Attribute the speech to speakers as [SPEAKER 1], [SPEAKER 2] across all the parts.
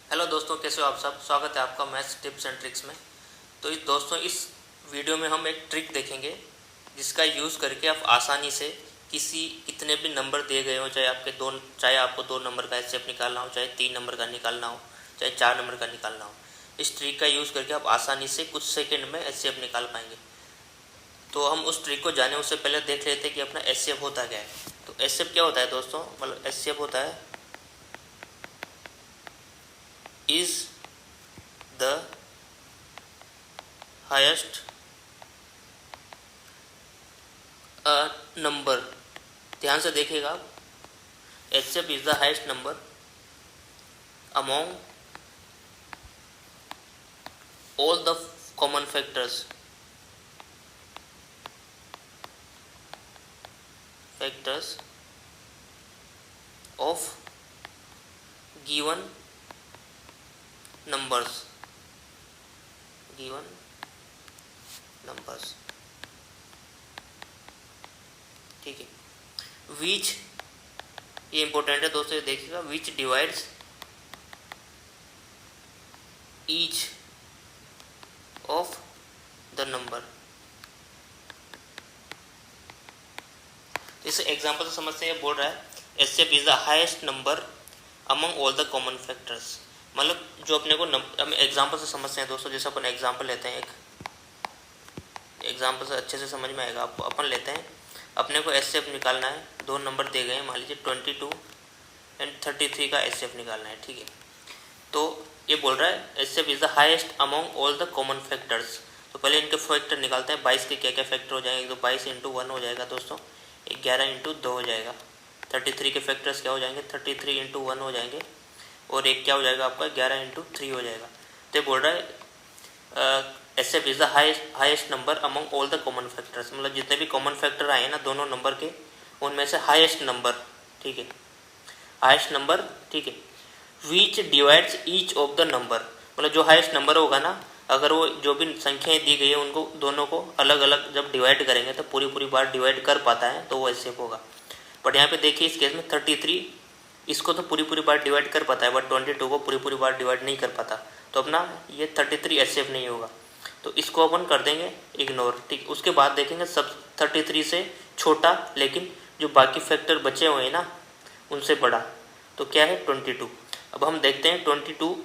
[SPEAKER 1] Hello दोस्तों, कैसे हो आप सब। स्वागत है आपका मैथ्स टिप्स एंड ट्रिक्स में। तो इस वीडियो में हम एक ट्रिक देखेंगे जिसका यूज़ करके आप आसानी से कितने भी नंबर दिए गए हो, चाहे आपको 2 नंबर का एचसीएफ निकालना हो, चाहे 3 नंबर का निकालना हो, चाहे 4 नंबर का निकालना हो, इस ट्रिक का यूज़ करके आप आसानी से कुछ सेकेंड में एचसीएफ निकाल पाएंगे। तो हम उस ट्रिक को जाने उससे पहले देख लेते हैं कि अपना एचसीएफ होता क्या है। तो एचसीएफ क्या होता है दोस्तों, मतलब एचसीएफ होता है is the highest नंबर। ध्यान से देखिएगा आप, HCF is the highest number among all the common factors of given numbers. ठीक है। विच, ये इंपॉर्टेंट है दोस्तों, देखिएगा, विच divides each of the number. इस एग्जांपल से समझते हैं, बोल रहा है HCF is the highest number among all the common factors. मतलब जो अपने को हम एग्जांपल से समझते हैं दोस्तों। जैसे अपन एग्जांपल लेते हैं, एक एग्जांपल से अच्छे से समझ में आएगा आपको। अपन लेते हैं, अपने को एचसीएफ निकालना है, 2 नंबर दिए गए हैं, मान लीजिए 22 एंड 33 का एचसीएफ निकालना है। ठीक है। तो ये बोल रहा है HCF is the highest among all the common factors. तो पहले इनके फैक्टर निकालते हैं। 22 के क्या क्या फैक्टर हो जाएंगे, तो 22 × 1 हो जाएगा दोस्तों, 11 × 2 हो जाएगा। 33 के फैक्टर्स क्या हो जाएंगे, 33 × 1 हो जाएंगे, और एक क्या हो जाएगा आपका, 11 × 3 हो जाएगा। तो बोल रहा है HCF is the highest number among all the common factors. मतलब जितने भी कॉमन फैक्टर आए ना दोनों नंबर के, उनमें से हाईएस्ट नंबर। ठीक है, हाईएस्ट नंबर। ठीक है। विच divides each of the number, मतलब जो हाईएस्ट नंबर होगा ना, अगर वो जो भी संख्याएं दी गई है उनको दोनों को अलग अलग जब डिवाइड करेंगे तो पूरी बार डिवाइड कर पाता है, तो वो एचसीएफ होगा। बट यहाँ पे देखिए, इस केस में 33 इसको तो पूरी बार डिवाइड कर पाता है, बट 22 को पूरी बार डिवाइड नहीं कर पाता, तो अपना ये 33 एचसीएफ नहीं होगा। तो इसको अपन कर देंगे इग्नोर। ठीक। उसके बाद देखेंगे सब 33 से छोटा, लेकिन जो बाकी फैक्टर बचे हुए हैं ना उनसे बड़ा, तो क्या है 22। अब हम देखते हैं 22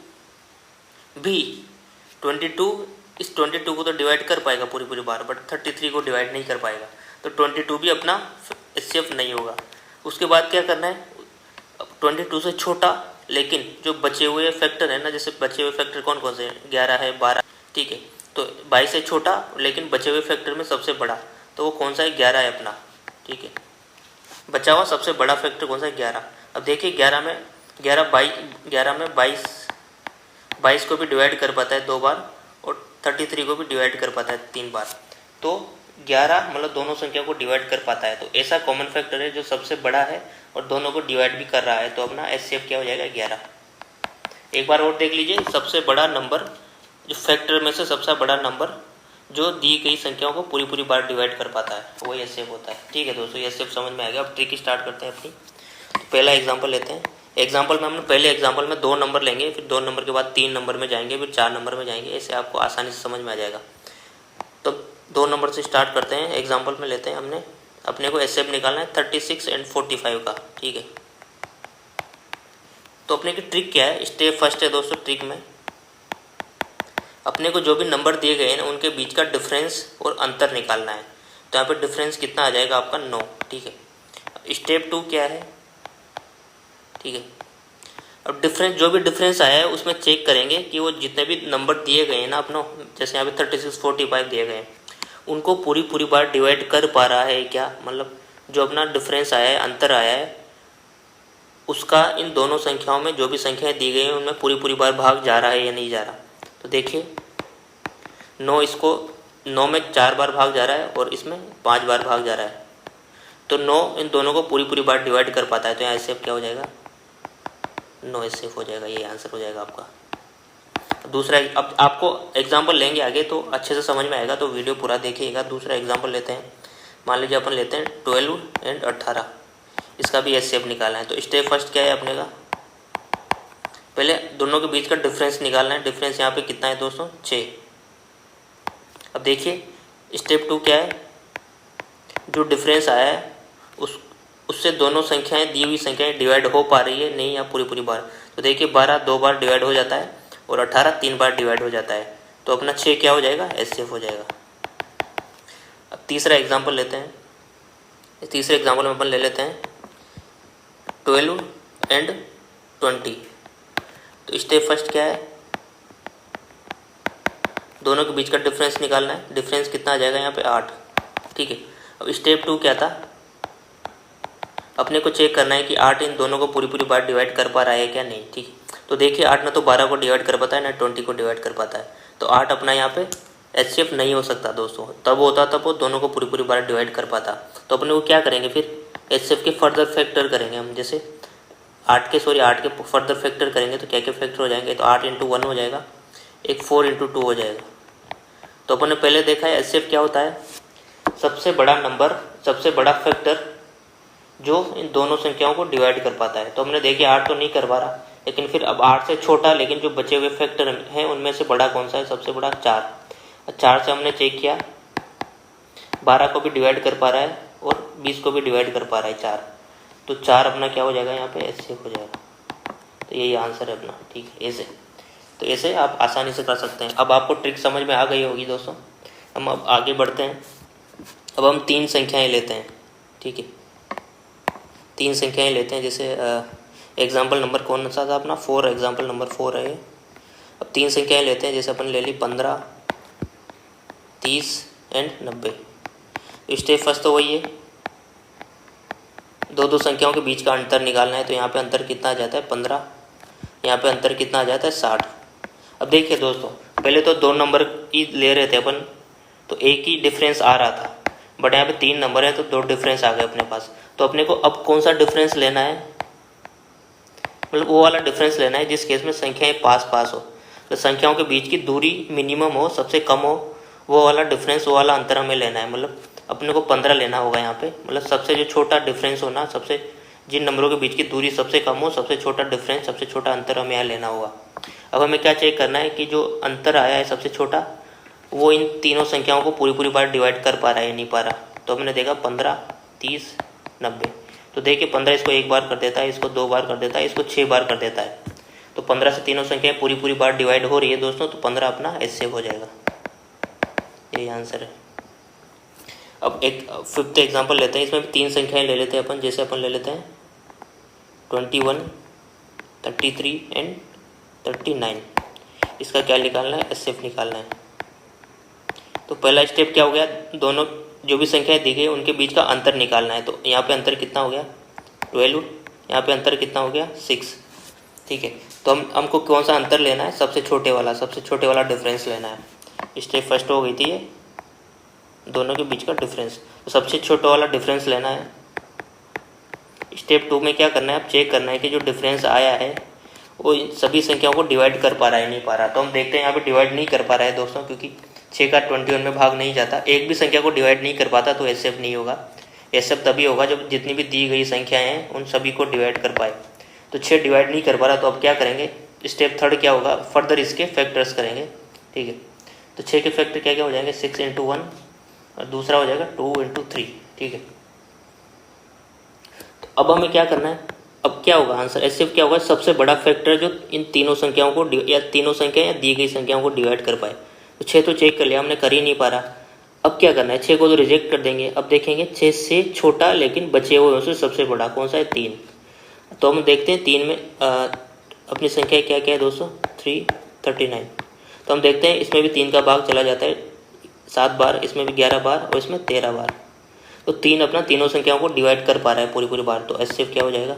[SPEAKER 1] इस 22 को तो डिवाइड कर पाएगा पूरी बार, बट 33 को डिवाइड नहीं कर पाएगा, तो 22 भी अपना एचसीएफ नहीं होगा। उसके बाद क्या करना है, 22 से छोटा लेकिन जो बचे हुए फैक्टर है ना, जैसे बचे हुए फैक्टर कौन कौन से हैं, 11 है, 12। ठीक है। तो 22 से छोटा लेकिन बचे हुए फैक्टर में सबसे बड़ा, तो वो कौन सा है, 11 है अपना। ठीक है। बचा हुआ सबसे बड़ा फैक्टर कौन सा है, 11। अब देखिए 11 में 22 को भी डिवाइड कर पाता है 2 बार, और 33 को भी डिवाइड कर पाता है 3 बार। तो 11 मतलब दोनों संख्या को डिवाइड कर पाता है, तो ऐसा कॉमन फैक्टर है जो सबसे बड़ा है और दोनों को डिवाइड भी कर रहा है, तो अपना एचसीएफ क्या हो जाएगा, 11। एक बार और देख लीजिए, सबसे बड़ा नंबर, जो फैक्टर में से सबसे बड़ा नंबर जो दी गई संख्याओं को पूरी बार डिवाइड कर पाता है, वही एचसीएफ होता है। ठीक है दोस्तों, ये एचसीएफ समझ में आ गया। अब ट्रिक स्टार्ट करते हैं अपनी। तो पहला एग्जांपल लेते हैं। एग्जांपल में हम पहले एग्जांपल में 2 नंबर लेंगे, फिर 2 नंबर के बाद 3 नंबर में जाएंगे, फिर 4 नंबर में जाएंगे, ऐसे आपको आसानी से समझ में आ जाएगा। तो 2 नंबर से स्टार्ट करते हैं। एग्जांपल में लेते हैं, हमने अपने को एचसीएफ निकालना है 36 एंड 45 का। ठीक है। तो अपने की ट्रिक क्या है, स्टेप फर्स्ट है दोस्तों। ट्रिक में अपने को जो भी नंबर दिए गए हैं ना उनके बीच का डिफरेंस और अंतर निकालना है। तो यहाँ पे डिफरेंस कितना आ जाएगा आपका, 9। ठीक है। स्टेप 2 क्या है, ठीक है, अब डिफरेंस, जो भी डिफरेंस आया है उसमें चेक करेंगे कि वो जितने भी नंबर दिए गए हैं ना अपना, जैसे यहाँ पे 36 45 दिए गए हैं, उनको पूरी बार डिवाइड कर पा रहा है क्या, मतलब जो अपना डिफरेंस आया है, अंतर आया है, उसका इन दोनों संख्याओं में जो भी संख्याएं दी गई हैं उनमें पूरी बार भाग जा रहा है या नहीं जा रहा। तो देखिए 9 में 4 बार भाग जा रहा है और इसमें 5 बार भाग जा रहा है, तो 9 इन दोनों को पूरी बार डिवाइड कर पाता है, तो यहाँ एचसीएफ क्या हो जाएगा, 9 एचसीएफ हो जाएगा। ये आंसर हो जाएगा आपका। दूसरा, अब आपको एग्जाम्पल लेंगे आगे तो अच्छे से समझ में आएगा, तो वीडियो पूरा देखिएगा। दूसरा एग्जाम्पल लेते हैं, मान लीजिए अपन लेते हैं 12 एंड 18, इसका भी एचसीएफ निकालना है। तो स्टेप फर्स्ट क्या है अपने का, पहले दोनों के बीच का डिफरेंस निकालना है। डिफरेंस यहाँ पे कितना है दोस्तों, 6। अब देखिए स्टेप 2 क्या है, जो डिफरेंस आया है उससे दोनों संख्याएं, दी हुई संख्याएं डिवाइड हो पा रही है नहीं या पूरी बार। तो देखिए 12 2 बार डिवाइड हो जाता है और 18 3 बार डिवाइड हो जाता है, तो अपना 6 क्या हो जाएगा, एचसीएफ हो जाएगा। अब तीसरा एग्जांपल लेते हैं। तीसरे एग्जांपल में अपन ले लेते हैं 12 एंड 20। तो स्टेप फर्स्ट क्या है, दोनों के बीच का डिफरेंस निकालना है। डिफरेंस कितना आ जाएगा यहाँ पे, 8। ठीक है। अब स्टेप 2 क्या था, अपने को चेक करना है कि 8 इन दोनों को पूरी बार डिवाइड कर पा रहा है क्या नहीं। ठीक है, तो देखिए 8 ना तो 12 को डिवाइड कर पाता है ना 20 को डिवाइड कर पाता है, तो 8 अपना यहाँ पे एचसीएफ नहीं हो सकता दोस्तों। तब होता तब वो दोनों को पूरी बार डिवाइड कर पाता। तो अपने को क्या करेंगे फिर, एचसीएफ के फर्दर फैक्टर करेंगे हम। जैसे 8 के फर्दर फैक्टर करेंगे तो क्या क्या फैक्टर हो जाएंगे, तो 8 × 1 हो जाएगा, एक 4 × 2 हो जाएगा। तो अपन ने पहले देखा है एचसीएफ क्या होता है, सबसे बड़ा नंबर, सबसे बड़ा फैक्टर जो इन दोनों संख्याओं को डिवाइड कर पाता है। तो हमने देखिए 8 तो नहीं कर पा रहा, लेकिन फिर अब 8 से छोटा लेकिन जो बचे हुए फैक्टर हैं उनमें से बड़ा कौन सा है, सबसे बड़ा 4। 4 से हमने चेक किया 12 को भी डिवाइड कर पा रहा है और 20 को भी डिवाइड कर पा रहा है 4, तो 4 अपना क्या हो जाएगा यहाँ पे, एचसीएफ हो जाएगा। तो यही आंसर है अपना। ठीक है, ऐसे तो ऐसे आप आसानी से कर सकते हैं। अब आपको ट्रिक समझ में आ गई होगी दोस्तों। हम अब आगे बढ़ते हैं। अब हम 3 संख्याएं लेते हैं। ठीक है, 3 संख्याएं लेते हैं। जैसे एग्जाम्पल नंबर कौन सा था अपना, 4, एग्जाम्पल नंबर 4 है। अब 3 संख्याएं लेते हैं, जैसे अपन ले ली 15, 30 एंड 90। स्टेप फर्स्ट तो वही है, दो संख्याओं के बीच का अंतर निकालना है। तो यहाँ पे अंतर कितना आ जाता है, 15। यहाँ पे अंतर कितना आ जाता है, 60। अब देखिए दोस्तों, पहले तो 2 नंबर ही ले रहे थे अपन, तो एक ही डिफरेंस आ रहा था, बट यहाँ पे 3 नंबर है तो 2 डिफरेंस आ गए अपने पास। तो अपने को अब कौन सा डिफरेंस लेना है, मतलब वो वाला डिफरेंस लेना है जिस केस में संख्याएं पास हो, तो संख्याओं के बीच की दूरी मिनिमम हो, सबसे कम हो, वो वाला डिफरेंस, वो वाला अंतर हमें लेना है। मतलब अपने को 15 लेना होगा यहाँ पे, मतलब सबसे जो छोटा डिफरेंस हो ना, सबसे जिन नंबरों के बीच की दूरी सबसे कम हो, सबसे छोटा डिफरेंस, सबसे छोटा अंतर हमें यहाँ लेना होगा। अब हमें क्या चेक करना है कि जो अंतर आया है सबसे छोटा, वो इन तीनों संख्याओं को पूरी बार डिवाइड कर पा रहा है नहीं पा रहा। तो हमने देखा 15, 30, 90। तो देखिए 15 इसको 1 बार कर देता है, इसको 2 बार कर देता है, इसको 6 बार कर देता है। तो 15 से तीनों संख्याएं पूरी बार डिवाइड हो रही है दोस्तों, तो 15 अपना एचसीएफ हो जाएगा। यही आंसर है। अब एक 5th एग्जाम्पल लेते हैं, इसमें भी 3 संख्याएं ले लेते हैं अपन। जैसे अपन ले लेते हैं 21, 33 एंड 39। इसका क्या निकालना है, एचसीएफ निकालना है। तो पहला स्टेप क्या हो गया, दोनों जो भी संख्याएं दी गई उनके बीच का अंतर निकालना है। तो यहाँ पे अंतर कितना हो गया, 12। यहाँ पे अंतर कितना हो गया, 6। ठीक है, तो हमको कौन सा अंतर लेना है, सबसे छोटे वाला डिफरेंस लेना है। स्टेप फर्स्ट हो गई थी ये, दोनों के बीच का डिफरेंस, तो सबसे छोटा वाला डिफरेंस लेना है। स्टेप 2 में क्या करना है, अब चेक करना है कि जो डिफरेंस आया है वो सभी संख्याओं को डिवाइड कर पा रहा है नहीं पा रहा। तो हम देखते हैं यहाँ पे डिवाइड नहीं कर पा रहा है दोस्तों, क्योंकि 6 का 21 में भाग नहीं जाता। एक भी संख्या को डिवाइड नहीं कर पाता तो एचसीएफ नहीं होगा। एचसीएफ तभी होगा जब जितनी भी दी गई संख्याएं हैं उन सभी को डिवाइड कर पाए। तो 6 डिवाइड नहीं कर पा रहा, तो अब क्या करेंगे, स्टेप 3 क्या होगा, फर्दर इसके फैक्टर्स करेंगे। ठीक है, तो 6 के फैक्टर क्या हो जाएंगे, 6 × 1 और दूसरा हो जाएगा 2 × 3। ठीक है, तो अब हमें क्या करना है, अब क्या होगा आंसर, एचसीएफ क्या होगा, सबसे बड़ा फैक्टर जो इन तीनों संख्याओं को या तीनों संख्या या दी गई संख्याओं को डिवाइड कर पाए। तो 6 तो चेक कर लिया हमने, कर ही नहीं पा रहा। अब क्या करना है, 6 को तो रिजेक्ट कर देंगे। अब देखेंगे 6 से छोटा लेकिन बचे हुए उससे सबसे बड़ा कौन सा है, 3। तो हम देखते हैं 3 में अपनी संख्या क्या क्या है दोस्तों, 3, 39। तो हम देखते हैं इसमें भी 3 का भाग चला जाता है 7 बार, इसमें भी 11 बार और इसमें 13 बार। तो 3 अपना तीनों संख्याओं को डिवाइड कर पा रहा है पूरी बार। तो एचसीएफ क्या हो जाएगा,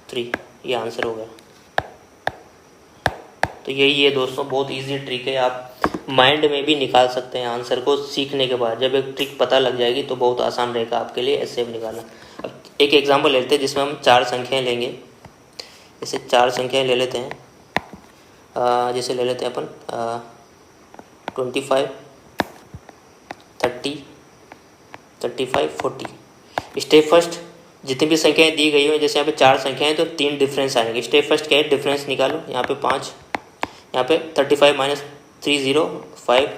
[SPEAKER 1] 3। ये आंसर हो गया। तो यही है दोस्तों, बहुत इजी ट्रिक है, आप माइंड में भी निकाल सकते हैं आंसर को सीखने के बाद। जब एक ट्रिक पता लग जाएगी तो बहुत आसान रहेगा आपके लिए एचसीएफ निकालना। अब एक एग्जांपल लेते हैं जिसमें हम 4 संख्याएं लेंगे। जैसे 4 संख्याएं ले लेते हैं, जैसे ले लेते हैं अपन 25, 30, 35, 40। स्टेप फर्स्ट जितनी भी संख्याएं दी गई हो, जैसे यहाँ पे 4 संख्याएं तो 3 डिफरेंस आएंगे। स्टेप फर्स्ट क्या है, डिफरेंस निकालो। यहाँ पे 5, यहाँ पे 35 माइनस 30 5,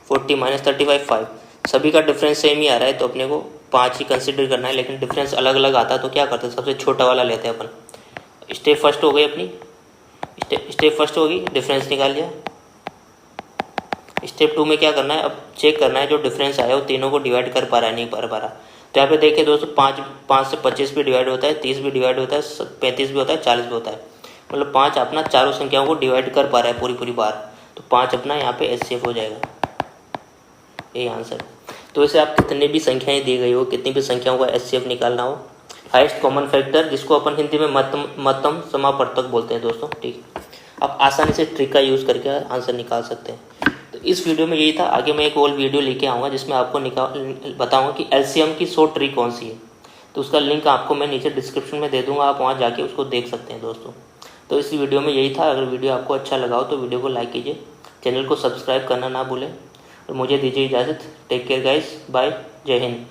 [SPEAKER 1] 40 माइनस 35 5, सभी का डिफरेंस सेम ही आ रहा है तो अपने को 5 ही कंसिडर करना है। लेकिन डिफरेंस अलग अलग आता तो क्या करते, सबसे छोटा वाला लेते हैं अपन। स्टेप फर्स्ट हो गई अपनी, स्टेप फर्स्ट होगी, डिफरेंस निकाल लिया। स्टेप 2 में क्या करना है, अब चेक करना है जो डिफरेंस आया वो तीनों को डिवाइड कर पा रहा है नहीं कर पा रहा। तो यहाँ पे देखिए दोस्तों, 5 से 25 भी डिवाइड होता है, 30 भी डिवाइड होता है, 35 भी होता है, 40 भी होता है। मतलब 5 अपना चारों संख्याओं को डिवाइड कर पा रहा है पूरी बार, तो 5 अपना यहाँ पे HCF हो जाएगा, यही आंसर। तो इसे आप कितनी भी संख्याएं दी गई हो, कितनी भी संख्याओं का HCF निकालना हो, हाईएस्ट कॉमन फैक्टर जिसको अपन हिंदी में महत्तम समापवर्तक बोलते हैं दोस्तों, ठीक है। आप आसानी से ट्रिक का यूज़ करके आंसर निकाल सकते हैं। तो इस वीडियो में यही था। आगे मैं एक और वीडियो लेके आऊँगा जिसमें आपको बताऊँगा कि LCM की 100 ट्रिक कौन सी है। तो उसका लिंक आपको मैं नीचे डिस्क्रिप्शन में दे दूँगा, आप वहाँ जाके उसको देख सकते हैं दोस्तों। तो इस वीडियो में यही था। अगर वीडियो आपको अच्छा लगा हो तो वीडियो को लाइक कीजिए, चैनल को सब्सक्राइब करना ना भूलें और मुझे दीजिए इजाज़त। टेक केयर गाइस, बाय, जय हिंद।